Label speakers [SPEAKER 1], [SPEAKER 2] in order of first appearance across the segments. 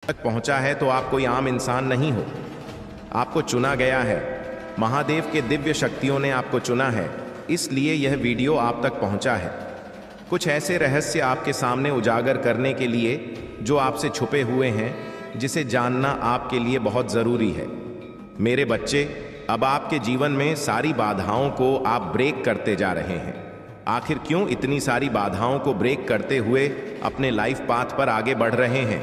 [SPEAKER 1] तक पहुंचा है तो आप कोई आम इंसान नहीं हो। आपको चुना गया है। महादेव के दिव्य शक्तियों ने आपको चुना है, इसलिए यह वीडियो आप तक पहुंचा है। कुछ ऐसे रहस्य आपके सामने उजागर करने के लिए जो आपसे छुपे हुए हैं, जिसे जानना आपके लिए बहुत ज़रूरी है। मेरे बच्चे, अब आपके जीवन में सारी बाधाओं को आप ब्रेक करते जा रहे हैं। आखिर क्यों इतनी सारी बाधाओं को ब्रेक करते हुए अपने लाइफ पाथ पर आगे बढ़ रहे हैं?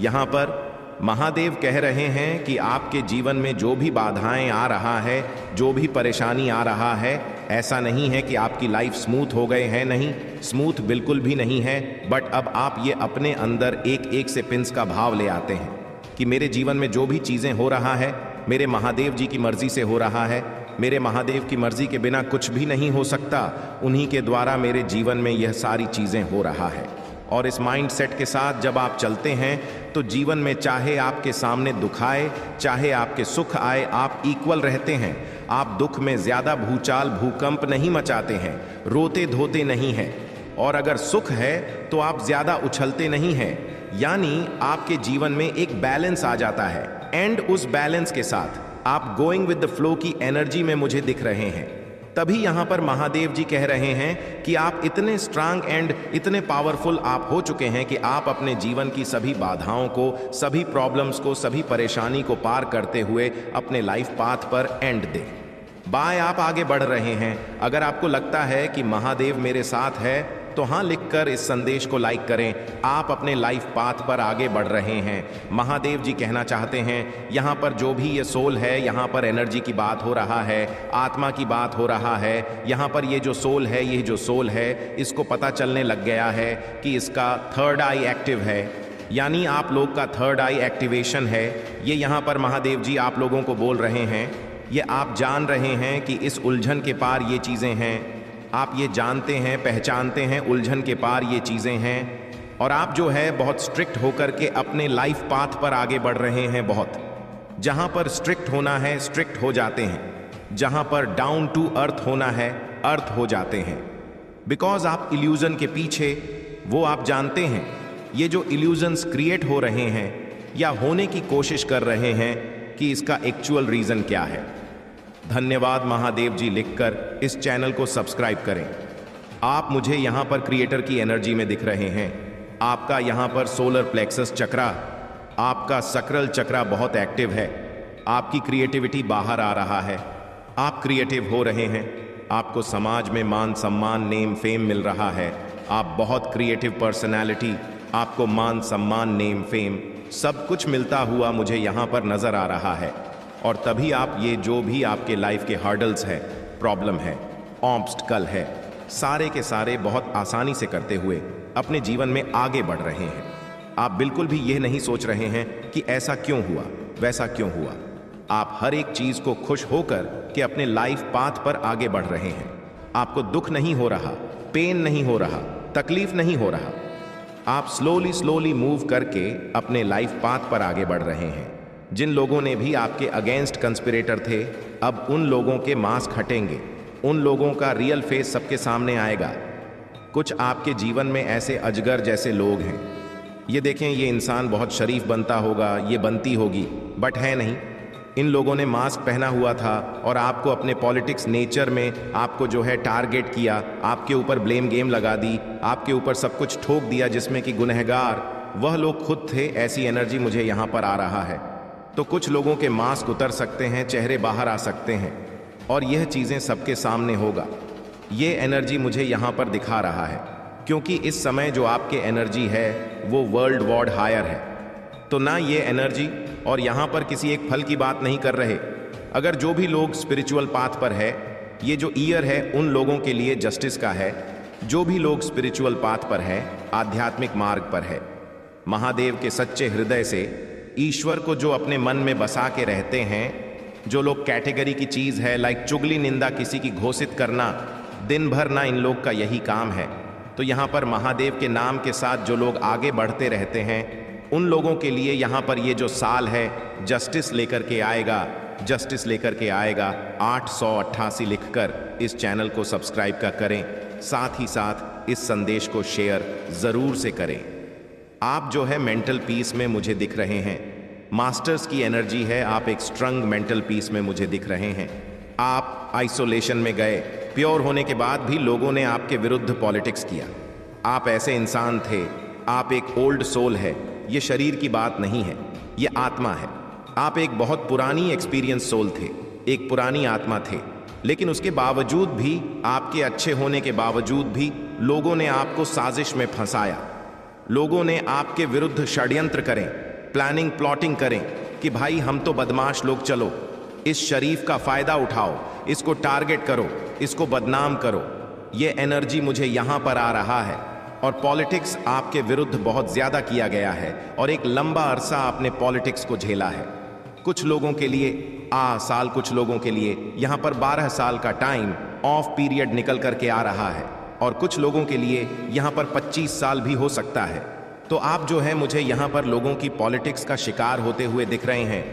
[SPEAKER 1] यहाँ पर महादेव कह रहे हैं कि आपके जीवन में जो भी बाधाएं आ रहा है, जो भी परेशानी आ रहा है, ऐसा नहीं है कि आपकी लाइफ स्मूथ हो गए हैं। नहीं, स्मूथ बिल्कुल भी नहीं है। बट अब आप ये अपने अंदर एक एक से पिंस का भाव ले आते हैं कि मेरे जीवन में जो भी चीज़ें हो रहा है, मेरे महादेव जी की मर्जी से हो रहा है। मेरे महादेव की मर्जी के बिना कुछ भी नहीं हो सकता। उन्हीं के द्वारा मेरे जीवन में यह सारी चीज़ें हो रहा है। और इस माइंड सेट के साथ जब आप चलते हैं तो जीवन में चाहे आपके सामने दुख आए, चाहे आपके सुख आए, आप इक्वल रहते हैं। आप दुख में ज़्यादा भूचाल भूकंप नहीं मचाते हैं, रोते धोते नहीं हैं। और अगर सुख है तो आप ज़्यादा उछलते नहीं हैं। यानी आपके जीवन में एक बैलेंस आ जाता है। एंड उस बैलेंस के साथ आप गोइंग विद द फ्लो की एनर्जी में मुझे दिख रहे हैं। तभी यहाँ पर महादेव जी कह रहे हैं कि आप इतने स्ट्रांग एंड इतने पावरफुल आप हो चुके हैं कि आप अपने जीवन की सभी बाधाओं को, सभी प्रॉब्लम्स को, सभी परेशानी को पार करते हुए अपने लाइफ पाथ पर एंड दें। बाय आप आगे बढ़ रहे हैं। अगर आपको लगता है कि महादेव मेरे साथ है तो हाँ लिखकर इस संदेश को लाइक करें। आप अपने लाइफ पाथ पर आगे बढ़ रहे हैं। महादेव जी कहना चाहते हैं यहाँ पर जो भी ये सोल है, यहाँ पर एनर्जी की बात हो रहा है, आत्मा की बात हो रहा है। यहाँ पर ये जो सोल है, ये जो सोल है, इसको पता चलने लग गया है कि इसका थर्ड आई एक्टिव है। यानी आप लोग का थर्ड आई एक्टिवेशन है। ये यहाँ पर महादेव जी आप लोगों को बोल रहे हैं। ये आप जान रहे हैं कि इस उलझन के पार ये चीज़ें हैं। आप ये जानते हैं, पहचानते हैं उलझन के पार ये चीज़ें हैं। और आप जो है बहुत स्ट्रिक्ट होकर के अपने लाइफ पाथ पर आगे बढ़ रहे हैं। बहुत जहाँ पर स्ट्रिक्ट होना है स्ट्रिक्ट हो जाते हैं, जहाँ पर डाउन टू अर्थ होना है अर्थ हो जाते हैं। बिकॉज आप इल्यूजन के पीछे वो आप जानते हैं, ये जो इल्यूजन्स क्रिएट हो रहे हैं या होने की कोशिश कर रहे हैं कि इसका एक्चुअल रीज़न क्या है। धन्यवाद महादेव जी लिखकर इस चैनल को सब्सक्राइब करें। आप मुझे यहाँ पर क्रिएटर की एनर्जी में दिख रहे हैं। आपका यहाँ पर सोलर प्लेक्सस चक्रा, आपका सकरल चक्रा बहुत एक्टिव है। आपकी क्रिएटिविटी बाहर आ रहा है। आप क्रिएटिव हो रहे हैं। आपको समाज में मान सम्मान, नेम फेम मिल रहा है। आप बहुत क्रिएटिव पर्सनैलिटी, आपको मान सम्मान, नेम फेम सब कुछ मिलता हुआ मुझे यहाँ पर नज़र आ रहा है। और तभी आप ये जो भी आपके लाइफ के हर्डल्स है, प्रॉब्लम है, ऑब्स्टकल है, सारे के सारे बहुत आसानी से करते हुए अपने जीवन में आगे बढ़ रहे हैं। आप बिल्कुल भी ये नहीं सोच रहे हैं कि ऐसा क्यों हुआ, वैसा क्यों हुआ। आप हर एक चीज़ को खुश होकर के अपने लाइफ पाथ पर आगे बढ़ रहे हैं। आपको दुख नहीं हो रहा, पेन नहीं हो रहा, तकलीफ नहीं हो रहा। आप स्लोली स्लोली मूव करके अपने लाइफ पाथ पर आगे बढ़ रहे हैं। जिन लोगों ने भी आपके अगेंस्ट कंस्पिरेटर थे, अब उन लोगों के मास्क हटेंगे। उन लोगों का रियल फेस सबके सामने आएगा। कुछ आपके जीवन में ऐसे अजगर जैसे लोग हैं। ये देखें, ये इंसान बहुत शरीफ बनता होगा, ये बनती होगी, बट है नहीं। इन लोगों ने मास्क पहना हुआ था और आपको अपने पॉलिटिक्स नेचर में आपको जो है टारगेट किया, आपके ऊपर ब्लेम गेम लगा दी, आपके ऊपर सब कुछ ठोक दिया जिसमें कि गुनहगार वह लोग खुद थे। ऐसी एनर्जी मुझे यहाँ पर आ रहा है। तो कुछ लोगों के मास्क उतर सकते हैं, चेहरे बाहर आ सकते हैं और यह चीज़ें सबके सामने होगा। ये एनर्जी मुझे यहाँ पर दिखा रहा है क्योंकि इस समय जो आपके एनर्जी है वो वर्ल्ड वॉर्ड हायर है। तो ना ये एनर्जी, और यहाँ पर किसी एक फल की बात नहीं कर रहे। अगर जो भी लोग स्पिरिचुअल पाथ पर है, ये जो ईयर है उन लोगों के लिए जस्टिस का है। जो भी लोग स्पिरिचुअल पाथ पर है, आध्यात्मिक मार्ग पर है, महादेव के सच्चे हृदय से ईश्वर को जो अपने मन में बसा के रहते हैं। जो लोग कैटेगरी की चीज़ है लाइक चुगली निंदा किसी की घोषित करना, दिन भर ना इन लोग का यही काम है। तो यहाँ पर महादेव के नाम के साथ जो लोग आगे बढ़ते रहते हैं, उन लोगों के लिए यहाँ पर ये जो साल है जस्टिस लेकर के आएगा। जस्टिस लेकर के आएगा। 888 लिखकर इस चैनल को सब्सक्राइब का करें। साथ ही साथ इस संदेश को शेयर ज़रूर से करें। आप जो है मेंटल पीस में मुझे दिख रहे हैं। मास्टर्स की एनर्जी है, आप एक स्ट्रंग मेंटल पीस में मुझे दिख रहे हैं। आप आइसोलेशन में गए, प्योर होने के बाद भी लोगों ने आपके विरुद्ध पॉलिटिक्स किया। आप ऐसे इंसान थे, आप एक ओल्ड सोल है। ये शरीर की बात नहीं है, ये आत्मा है। आप एक बहुत पुरानी एक्सपीरियंस सोल थे, एक पुरानी आत्मा थे। लेकिन उसके बावजूद भी, आपके अच्छे होने के बावजूद भी लोगों ने आपको साजिश में फंसाया। लोगों ने आपके विरुद्ध षड्यंत्र करें, प्लानिंग प्लॉटिंग करें कि भाई हम तो बदमाश लोग, चलो इस शरीफ का फायदा उठाओ, इसको टारगेट करो, इसको बदनाम करो। ये एनर्जी मुझे यहां पर आ रहा है। और पॉलिटिक्स आपके विरुद्ध बहुत ज्यादा किया गया है और एक लंबा अरसा आपने पॉलिटिक्स को झेला है। कुछ लोगों के लिए साल, कुछ लोगों के लिए यहां पर 12 साल का टाइम ऑफ पीरियड निकल करके आ रहा है और कुछ लोगों के लिए यहां पर 25 साल भी हो सकता है। तो आप जो है मुझे यहां पर लोगों की पॉलिटिक्स का शिकार होते हुए दिख रहे हैं।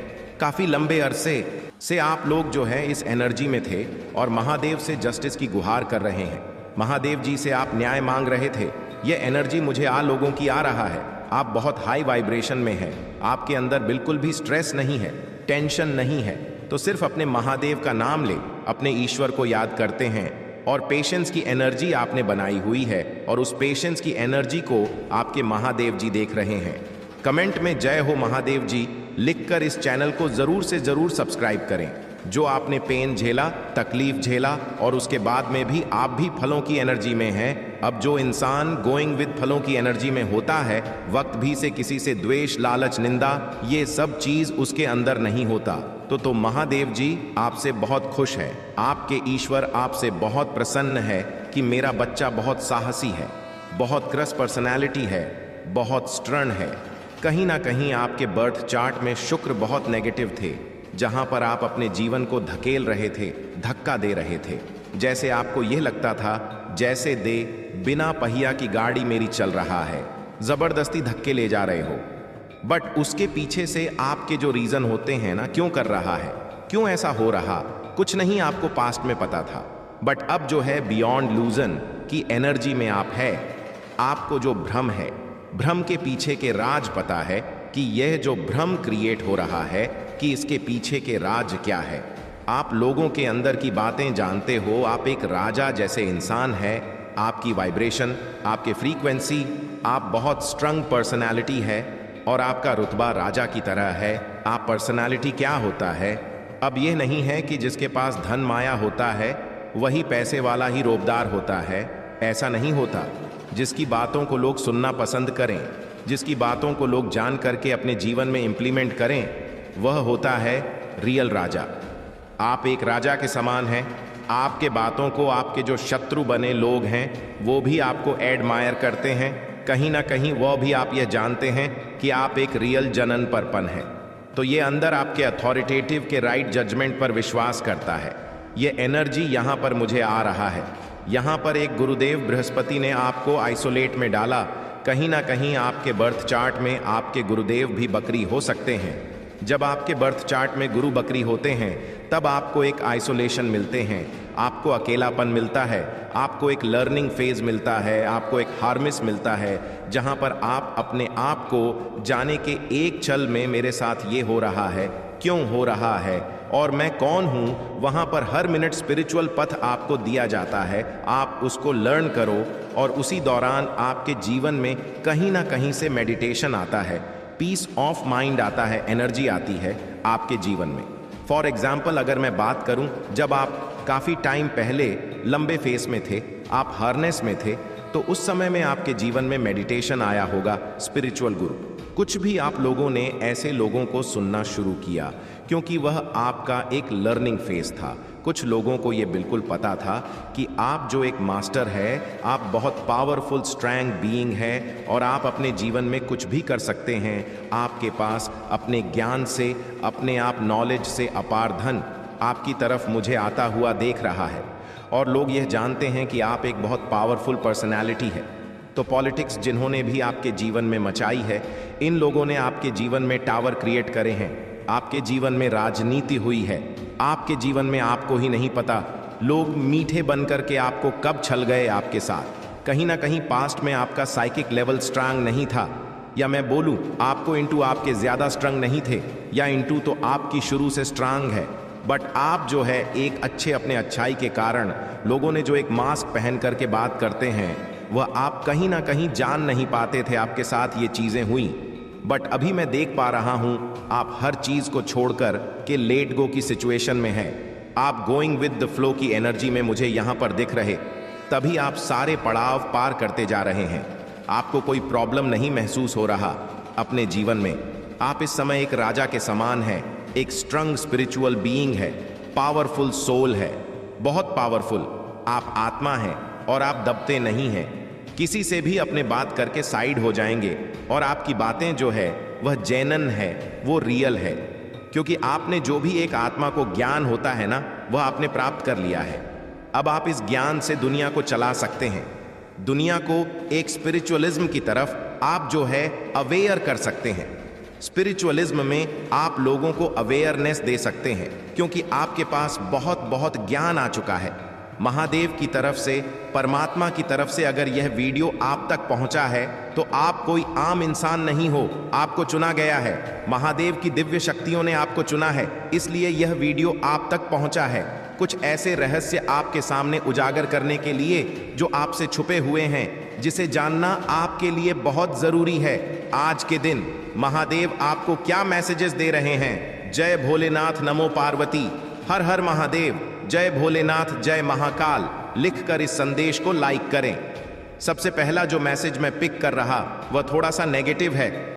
[SPEAKER 1] काफी लंबे अरसे से आप लोग जो है इस एनर्जी में थे और महादेव से जस्टिस की गुहार कर रहे हैं। महादेव जी से आप न्याय मांग रहे थे। ये एनर्जी मुझे लोगों की आ रहा है। आप बहुत हाई वाइब्रेशन में हैं, आपके अंदर बिल्कुल भी स्ट्रेस नहीं है, टेंशन नहीं है। तो सिर्फ अपने महादेव का नाम ले, अपने ईश्वर को याद करते हैं और पेशेंस की एनर्जी आपने बनाई हुई है और उस पेशेंस की एनर्जी को आपके महादेव जी देख रहे हैं। कमेंट में जय हो महादेव जी लिखकर इस चैनल को जरूर से जरूर सब्सक्राइब करें। जो आपने पेन झेला, तकलीफ झेला और उसके बाद में भी आप भी फलों की एनर्जी में हैं। अब जो इंसान गोइंग विद फलों की एनर्जी में होता है, वक्त भी से किसी से द्वेष, लालच, निंदा, ये सब चीज उसके अंदर नहीं होता। तो महादेव जी आपसे बहुत खुश है। आपके ईश्वर आपसे बहुत प्रसन्न है कि मेरा बच्चा बहुत साहसी है, बहुत क्रस पर्सनैलिटी है, बहुत स्ट्रन है। कहीं ना कहीं आपके बर्थ चार्ट में शुक्र बहुत नेगेटिव थे, जहां पर आप अपने जीवन को धकेल रहे थे, धक्का दे रहे थे। जैसे आपको यह लगता था जैसे बिना पहिया की गाड़ी मेरी चल रहा है, जबरदस्ती धक्के ले जा रहे हो। बट उसके पीछे से आपके जो रीजन होते हैं ना, क्यों कर रहा है, क्यों ऐसा हो रहा, कुछ नहीं आपको पास्ट में पता था। बट अब जो है बियॉन्ड लूजन की एनर्जी में आप है। आपको जो भ्रम है, भ्रम के पीछे के राज पता है कि यह जो भ्रम क्रिएट हो रहा है कि इसके पीछे के राज क्या है। आप लोगों के अंदर की बातें जानते हो। आप एक राजा जैसे इंसान है। आपकी वाइब्रेशन, आपके फ्रीक्वेंसी, आप बहुत स्ट्रंग पर्सनालिटी है और आपका रुतबा राजा की तरह है। आप पर्सनालिटी क्या होता है, अब यह नहीं है कि जिसके पास धन माया होता है वही पैसे वाला ही रोबदार होता है। ऐसा नहीं होता। जिसकी बातों को लोग सुनना पसंद करें, जिसकी बातों को लोग जान करके अपने जीवन में इम्प्लीमेंट करें, वह होता है रियल राजा। आप एक राजा के समान हैं। आपके बातों को आपके जो शत्रु बने लोग हैं वो भी आपको एडमायर करते हैं। कहीं ना कहीं वह भी आप यह जानते हैं कि आप एक रियल जनन परपन है। तो ये अंदर आपके अथॉरिटेटिव के राइट जजमेंट पर विश्वास करता है। ये एनर्जी यहाँ पर मुझे आ रहा है। यहाँ पर एक गुरुदेव बृहस्पति ने आपको आइसोलेट में डाला। कहीं ना कहीं आपके बर्थ चार्ट में आपके गुरुदेव भी बकरी हो सकते हैं। जब आपके बर्थ चार्ट में गुरु बकरी होते हैं तब आपको एक आइसोलेशन मिलते हैं, आपको अकेलापन मिलता है, आपको एक लर्निंग फेज मिलता है, आपको एक हार्मिस मिलता है, जहां पर आप अपने आप को जाने के एक छल में मेरे साथ ये हो रहा है, क्यों हो रहा है और मैं कौन हूं, वहां पर हर मिनट स्पिरिचुअल पथ आपको दिया जाता है। आप उसको लर्न करो और उसी दौरान आपके जीवन में कहीं ना कहीं से मेडिटेशन आता है, पीस ऑफ माइंड आता है, एनर्जी आती है आपके जीवन में। फॉर एग्जाम्पल अगर मैं बात करूं, जब आप काफ़ी टाइम पहले लंबे फेस में थे, आप हार्नेस में थे, तो उस समय में आपके जीवन में मेडिटेशन आया होगा, स्पिरिचुअल गुरु। कुछ भी आप लोगों ने ऐसे लोगों को सुनना शुरू किया क्योंकि वह आपका एक लर्निंग फेज था। कुछ लोगों को ये बिल्कुल पता था कि आप जो एक मास्टर है, आप बहुत पावरफुल स्ट्रैंग बीइंग है और आप अपने जीवन में कुछ भी कर सकते हैं। आपके पास अपने ज्ञान से, अपने आप नॉलेज से अपार धन आपकी तरफ मुझे आता हुआ देख रहा है और लोग यह जानते हैं कि आप एक बहुत पावरफुल पर्सनैलिटी है। तो पॉलिटिक्स जिन्होंने भी आपके जीवन में मचाई है, इन लोगों ने आपके जीवन में टावर क्रिएट करे हैं, आपके जीवन में राजनीति हुई है, आपके जीवन में आपको ही नहीं पता लोग मीठे बनकर के आपको कब छल गए आपके साथ। कहीं ना कहीं पास्ट में आपका साइकिक लेवल स्ट्रांग नहीं था, या मैं बोलूं आपको इंटू आपके ज्यादा स्ट्रंग नहीं थे, या इंटू तो आपकी शुरू से स्ट्रांग है, बट आप जो है एक अच्छे अपने अच्छाई के कारण लोगों ने जो एक मास्क पहन करके बात करते हैं, वह आप कहीं ना कहीं जान नहीं पाते थे आपके साथ ये चीजें हुई। बट अभी मैं देख पा रहा हूं आप हर चीज को छोड़कर के लेट गो की सिचुएशन में हैं। आप गोइंग विद द फ्लो की एनर्जी में मुझे यहां पर दिख रहे, तभी आप सारे पड़ाव पार करते जा रहे हैं। आपको कोई प्रॉब्लम नहीं महसूस हो रहा अपने जीवन में। आप इस समय एक राजा के समान हैं, एक स्ट्रंग स्पिरिचुअल बीइंग है, पावरफुल सोल है, बहुत पावरफुल। आप आत्मा हैं और आप दबते नहीं हैं। किसी से भी अपने बात करके साइड हो जाएंगे और आपकी बातें जो है वह जेन्युइन है, वो रियल है, क्योंकि आपने जो भी एक आत्मा को ज्ञान होता है ना, वह आपने प्राप्त कर लिया है। अब आप इस ज्ञान से दुनिया को चला सकते हैं। दुनिया को एक स्पिरिचुअलिज्म की तरफ आप जो है अवेयर कर सकते हैं। स्पिरिचुअलिज्म में आप लोगों को अवेयरनेस दे सकते हैं, क्योंकि आपके पास बहुत बहुत ज्ञान आ चुका है। महादेव की तरफ से, परमात्मा की तरफ से अगर यह वीडियो आप तक पहुंचा है तो आप कोई आम इंसान नहीं हो, आपको चुना गया है। महादेव की दिव्य शक्तियों ने आपको चुना है, इसलिए यह वीडियो आप तक पहुंचा है। कुछ ऐसे रहस्य आपके सामने उजागर करने के लिए जो आपसे छुपे हुए हैं, जिसे जानना आपके लिए बहुत जरूरी है। आज के दिन महादेव आपको क्या मैसेजेस दे रहे हैं? जय भोलेनाथ, नमो पार्वती, हर हर महादेव, जय भोलेनाथ, जय महाकाल लिखकर इस संदेश को लाइक करें। सबसे पहला जो मैसेज मैं पिक कर रहा वह थोड़ा सा नेगेटिव है।